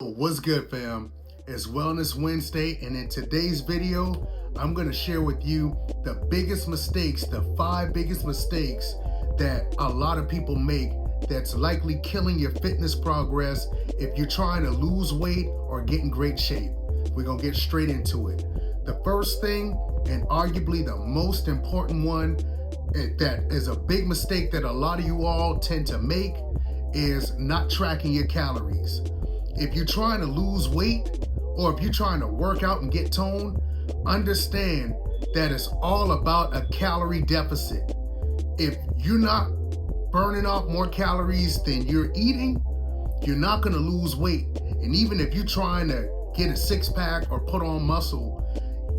What's good, fam? It's Wellness Wednesday, and in today's video, I'm going to share with you the biggest mistakes, the 5 biggest mistakes that a lot of people make that's likely killing your fitness progress if you're trying to lose weight or get in great shape. We're going to get straight into it. The first thing, and arguably the most important one, that is a big mistake that a lot of you all tend to make, is not tracking your calories. If you're trying to lose weight or if you're trying to work out and get toned, understand that it's all about a calorie deficit. If you're not burning off more calories than you're eating, you're not going to lose weight. And even if you're trying to get a six-pack or put on muscle,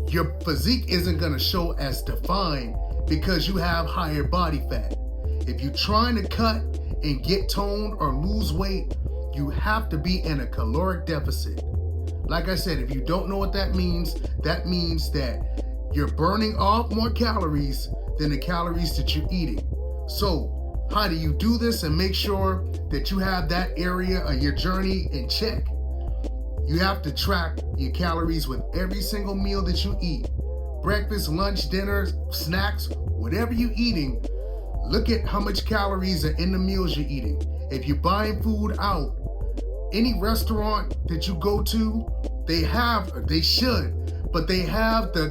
your physique isn't going to show as defined because you have higher body fat. If you're trying to cut and get toned or lose weight, you have to be in a caloric deficit. Like I said, if you don't know what that means that you're burning off more calories than the calories that you're eating. So how do you do this and make sure that you have that area of your journey in check? You have to track your calories with every single meal that you eat. Breakfast, lunch, dinner, snacks, whatever you're eating, look at how much calories are in the meals you're eating. If you're buying food out, any restaurant that you go to, they have the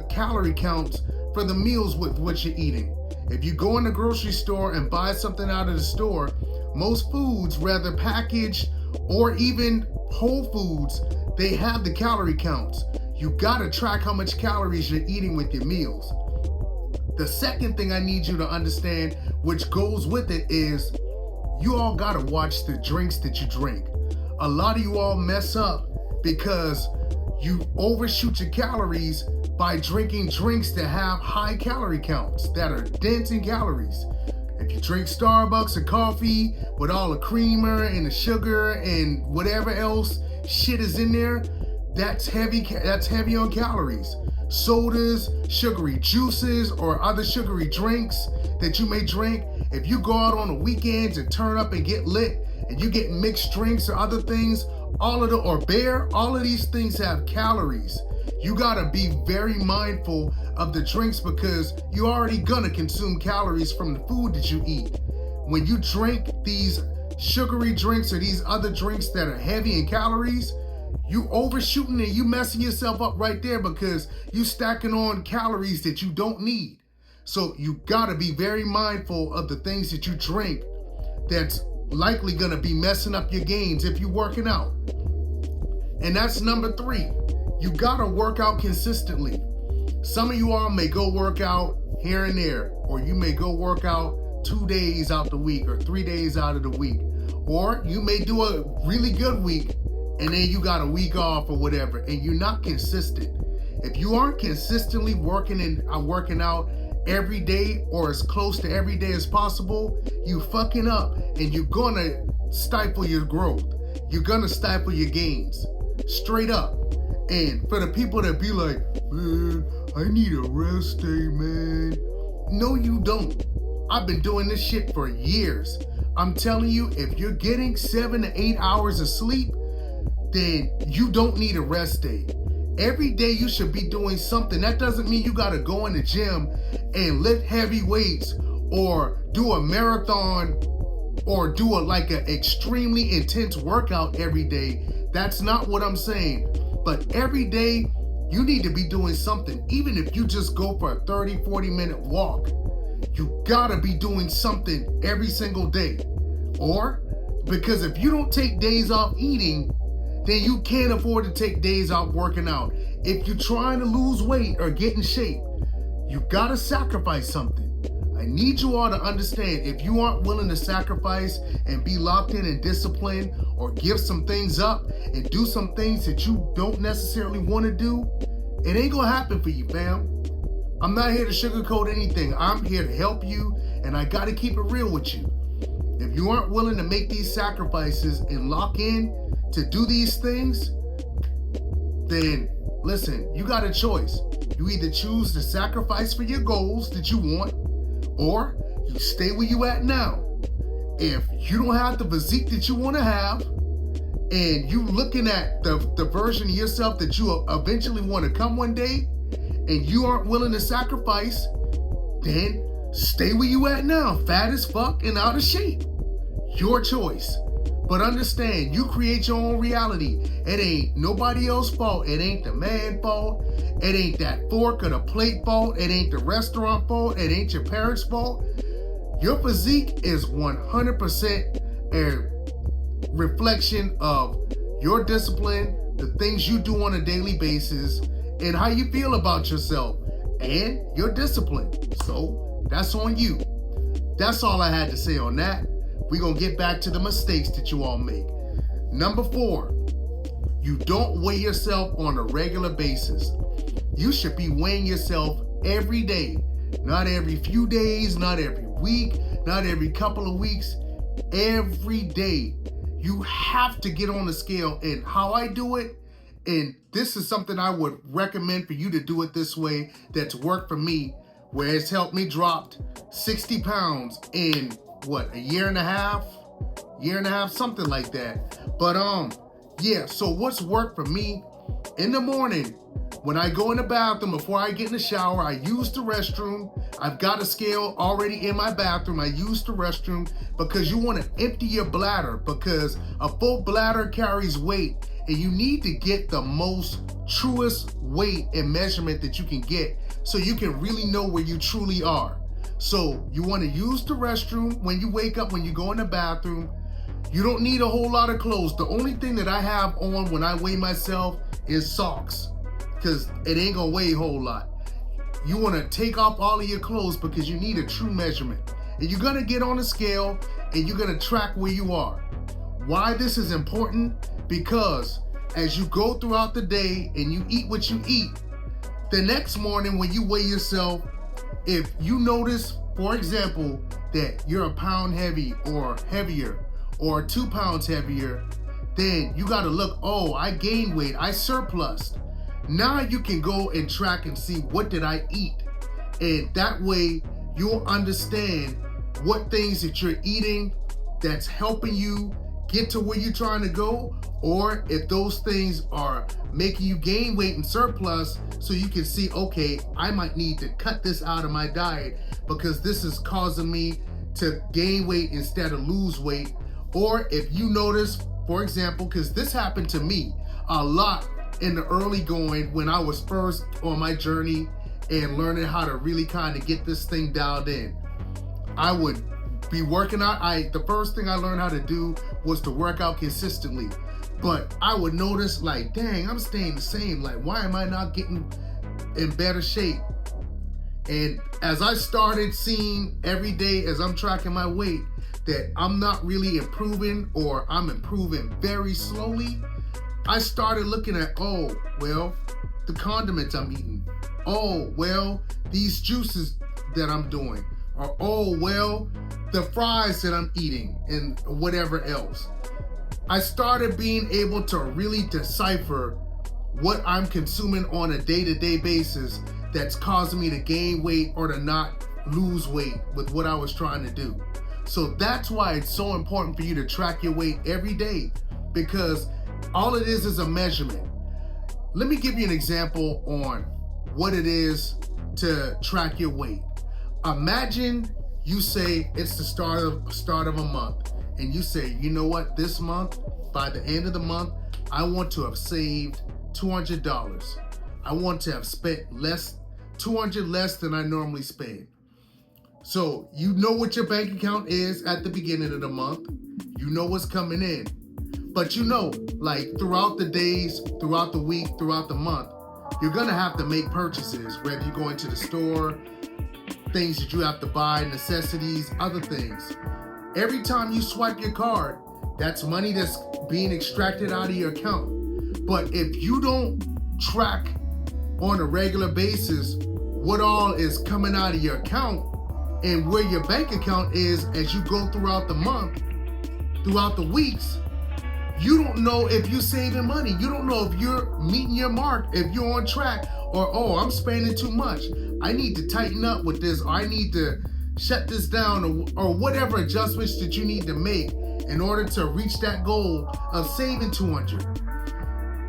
calorie counts for the meals with what you're eating. If you go in the grocery store and buy something out of the store, most foods, whether packaged or even Whole Foods, they have the calorie counts. You gotta track how much calories you're eating with your meals. The second thing I need you to understand, which goes with it, is you all gotta watch the drinks that you drink. A lot of you all mess up because you overshoot your calories by drinking drinks that have high calorie counts, that are dense in calories. If you drink Starbucks or coffee with all the creamer and the sugar and whatever else shit is in there, that's heavy on calories. Sodas, sugary juices, or other sugary drinks that you may drink, if you go out on the weekends and turn up and get lit and you get mixed drinks or other things, all of these things have calories. You gotta be very mindful of the drinks because you're already gonna consume calories from the food that you eat. When you drink these sugary drinks or these other drinks that are heavy in calories, you overshooting and you messing yourself up right there because you stacking on calories that you don't need. So you gotta be very mindful of the things that you drink that's likely gonna be messing up your gains if you're working out. And that's number 3. You gotta work out consistently. Some of you all may go work out here and there, or you may go work out 2 days out the week or 3 days out of the week. Or you may do a really good week and then you got a week off or whatever, and you're not consistent. If you aren't consistently working out every day or as close to every day as possible, you fucking up and you're gonna stifle your growth. You're gonna stifle your gains. Straight up. And for the people that be like, man, I need a rest day, man. No, you don't. I've been doing this shit for years. I'm telling you, if you're getting 7 to 8 hours of sleep, then you don't need a rest day. Every day you should be doing something. That doesn't mean you gotta go in the gym and lift heavy weights or do a marathon or do an extremely intense workout every day. That's not what I'm saying. But every day you need to be doing something. Even if you just go for a 30, 40-minute walk, you gotta be doing something every single day. Or, because if you don't take days off eating, then you can't afford to take days off working out. If you're trying to lose weight or get in shape, you gotta sacrifice something. I need you all to understand, if you aren't willing to sacrifice and be locked in and disciplined, or give some things up and do some things that you don't necessarily want to do, it ain't gonna happen for you, fam. I'm not here to sugarcoat anything. I'm here to help you, and I gotta keep it real with you. If you aren't willing to make these sacrifices and lock in to do these things, then listen, you got a choice. You either choose to sacrifice for your goals that you want, or you stay where you at now. If you don't have the physique that you want to have, and you looking at the version of yourself that you eventually want to come one day, and you aren't willing to sacrifice, then stay where you at now, fat as fuck and out of shape. Your choice. But understand, you create your own reality. It ain't nobody else's fault. It ain't the man fault. It ain't that fork or the plate fault. It ain't the restaurant fault. It ain't your parents' fault. Your physique is 100% a reflection of your discipline, the things you do on a daily basis, and how you feel about yourself and your discipline. So that's on you. That's all I had to say on that. We're going to get back to the mistakes that you all make. Number 4, you don't weigh yourself on a regular basis. You should be weighing yourself every day. Not every few days, not every week, not every couple of weeks. Every day. You have to get on the scale. And how I do it, and this is something I would recommend for you to do it this way, that's worked for me, where it's helped me drop 60 pounds in a year and a half, something like that. But yeah, so what's worked for me, in the morning, when I go in the bathroom, before I get in the shower, I use the restroom. I've got a scale already in my bathroom. I use the restroom because you want to empty your bladder, because a full bladder carries weight, and you need to get the most truest weight and measurement that you can get so you can really know where you truly are. So you want to use the restroom when you wake up, when you go in the bathroom. You don't need a whole lot of clothes. The only thing that I have on when I weigh myself is socks, because it ain't gonna weigh a whole lot. You want to take off all of your clothes because you need a true measurement. And you're gonna get on a scale and you're gonna track where you are. Why this is important? Because as you go throughout the day and you eat what you eat, the next morning when you weigh yourself, if you notice, for example, that you're a pound heavy or heavier or 2 pounds heavier, then you got to look, oh, I gained weight, I surplused. Now you can go and track and see, what did I eat? And that way you'll understand what things that you're eating that's helping you get to where you're trying to go, or if those things are making you gain weight and surplus, so you can see, okay, I might need to cut this out of my diet because this is causing me to gain weight instead of lose weight. Or if you notice, for example, because this happened to me a lot in the early going when I was first on my journey and learning how to really kind of get this thing dialed in. I would be working out. The first thing I learned how to do was to work out consistently. But I would notice, like, dang, I'm staying the same. Like, why am I not getting in better shape? And as I started seeing every day as I'm tracking my weight that I'm not really improving, or I'm improving very slowly, I started looking at, oh, well, the condiments I'm eating. Oh, well, these juices that I'm doing. Or, oh, well, the fries that I'm eating and whatever else. I started being able to really decipher what I'm consuming on a day-to-day basis that's causing me to gain weight or to not lose weight with what I was trying to do. So that's why it's so important for you to track your weight every day, because all it is a measurement. Let me give you an example on what it is to track your weight. Imagine you say it's the start of a month, and you say, you know what, this month, by the end of the month, I want to have saved $200. I want to have spent $200 less than I normally spend. So you know what your bank account is at the beginning of the month. You know what's coming in. But you know, like, throughout the days, throughout the week, throughout the month, you're gonna have to make purchases, whether you're going to the store, things that you have to buy, necessities, other things. Every time you swipe your card, that's money that's being extracted out of your account. But if you don't track on a regular basis what all is coming out of your account and where your bank account is as you go throughout the month, throughout the weeks, you don't know if you're saving money. You don't know if you're meeting your mark, if you're on track, or, oh, I'm spending too much. I need to tighten up with this, or I need to shut this down, or whatever adjustments that you need to make in order to reach that goal of saving 200.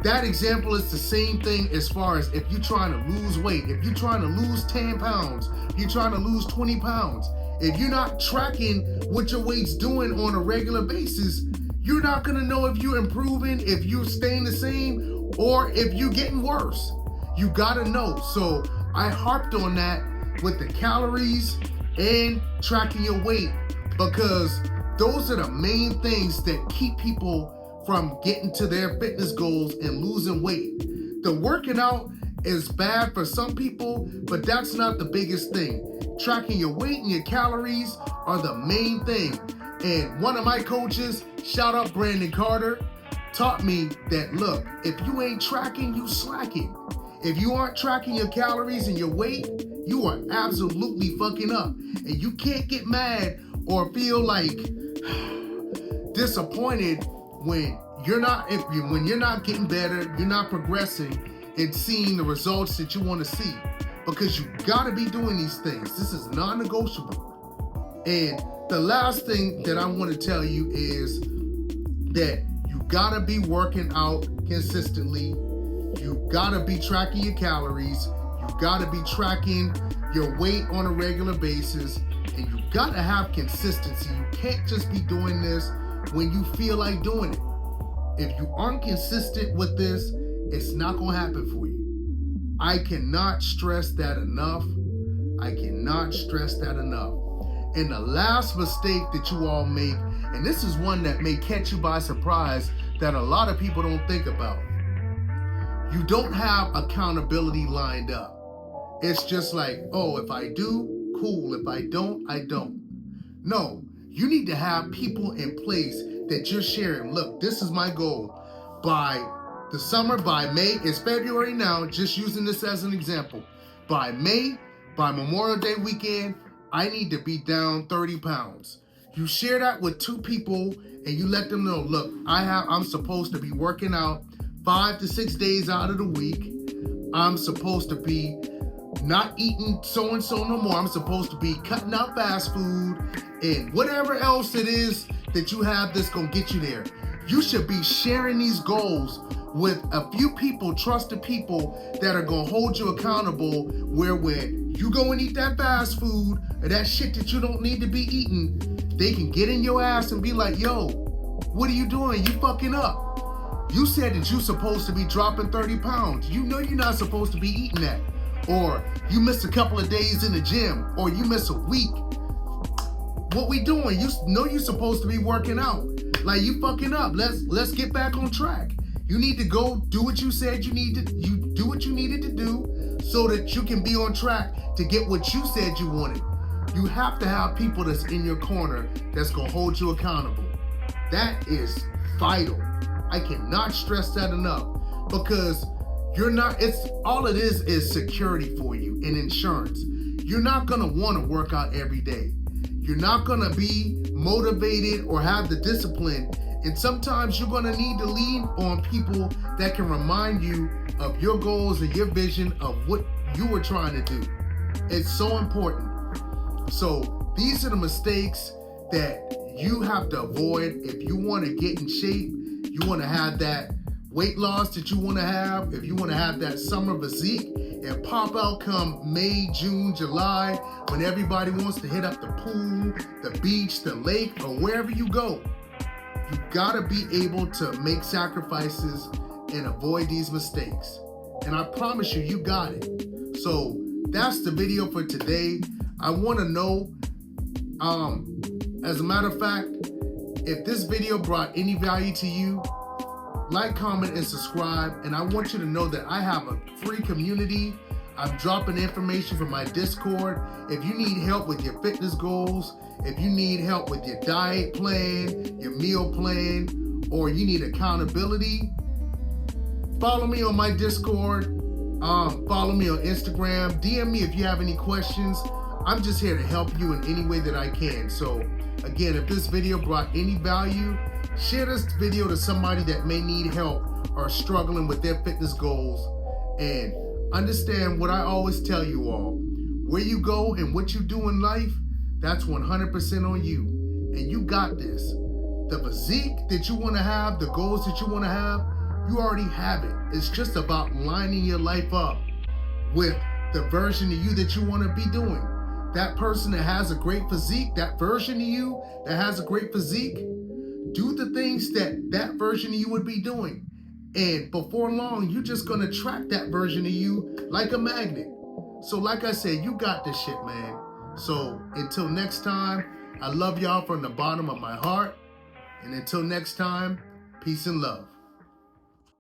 That example is the same thing as far as if you're trying to lose weight, if you're trying to lose 10 pounds, if you're trying to lose 20 pounds. If you're not tracking what your weight's doing on a regular basis, you're not gonna know if you're improving, if you're staying the same, or if you're getting worse. You gotta know. So I harped on that with the calories and tracking your weight, because those are the main things that keep people from getting to their fitness goals and losing weight. The working out is bad for some people, but that's not the biggest thing. Tracking your weight and your calories are the main thing. And one of my coaches, shout out Brandon Carter, taught me that, look, if you ain't tracking, you slacking. If you aren't tracking your calories and your weight, you are absolutely fucking up. And you can't get mad or feel like disappointed when you're not getting better, you're not progressing and seeing the results that you want to see. Because you gotta be doing these things. This is non-negotiable. And the last thing that I want to tell you is that you gotta be working out consistently. You gotta be tracking your calories. You gotta be tracking your weight on a regular basis. And you gotta have consistency. You can't just be doing this when you feel like doing it. If you aren't consistent with this, it's not gonna happen for you. I cannot stress that enough. I cannot stress that enough. And the last mistake that you all make, and this is one that may catch you by surprise that a lot of people don't think about. You don't have accountability lined up. It's just like, oh, if I do, cool. If I don't, I don't. No, you need to have people in place that you're sharing. Look, this is my goal. By the summer, by May, it's February now, just using this as an example. By May, by Memorial Day weekend, I need to be down 30 pounds. You share that with 2 people and you let them know, look, I'm supposed to be working out 5 to 6 days out of the week. I'm supposed to be not eating so-and-so no more. I'm supposed to be cutting out fast food and whatever else it is that you have that's gonna get you there. You should be sharing these goals with a few people, trusted people that are gonna hold you accountable, where when you go and eat that fast food or that shit that you don't need to be eating, they can get in your ass and be like, yo, what are you doing? You fucking up. You said that you're supposed to be dropping 30 pounds. You know you're not supposed to be eating that. Or you missed a couple of days in the gym, or you miss a week. What we doing? You know you're supposed to be working out. Like, you fucking up. Let's get back on track. You need to go do what you said you needed. You do what you needed to do so that you can be on track to get what you said you wanted. You have to have people that's in your corner that's gonna hold you accountable. That is vital. I cannot stress that enough, because all it is security for you and insurance. You're not gonna wanna work out every day. You're not gonna be motivated or have the discipline. And sometimes you're gonna need to lean on people that can remind you of your goals and your vision of what you were trying to do. It's so important. So these are the mistakes that you have to avoid if you want to get in shape, you want to have that weight loss that you want to have, if you want to have that summer physique and pop out come May, June, July, when everybody wants to hit up the pool, the beach, the lake, or wherever you go. You gotta be able to make sacrifices and avoid these mistakes. And I promise you, you got it. So that's the video for today. I wanna know, as a matter of fact, if this video brought any value to you, like, comment, and subscribe. And I want you to know that I have a free community. I'm dropping information from my Discord. If you need help with your fitness goals, if you need help with your diet plan, your meal plan, or you need accountability, follow me on my Discord. Follow me on Instagram. DM me if you have any questions. I'm just here to help you in any way that I can. So again, if this video brought any value, share this video to somebody that may need help or struggling with their fitness goals. And understand what I always tell you all. Where you go and what you do in life That's 100% on you. And you got this. The physique that you want to have, the goals that you want to have, you already have it. It's just about lining your life up with the version of you that you want to be doing. That person that has a great physique, that version of you that has a great physique, do the things that version of you would be doing. And before long, you're just going to attract that version of you like a magnet. So like I said, you got this shit, man. So until next time, I love y'all from the bottom of my heart. And until next time, peace and love.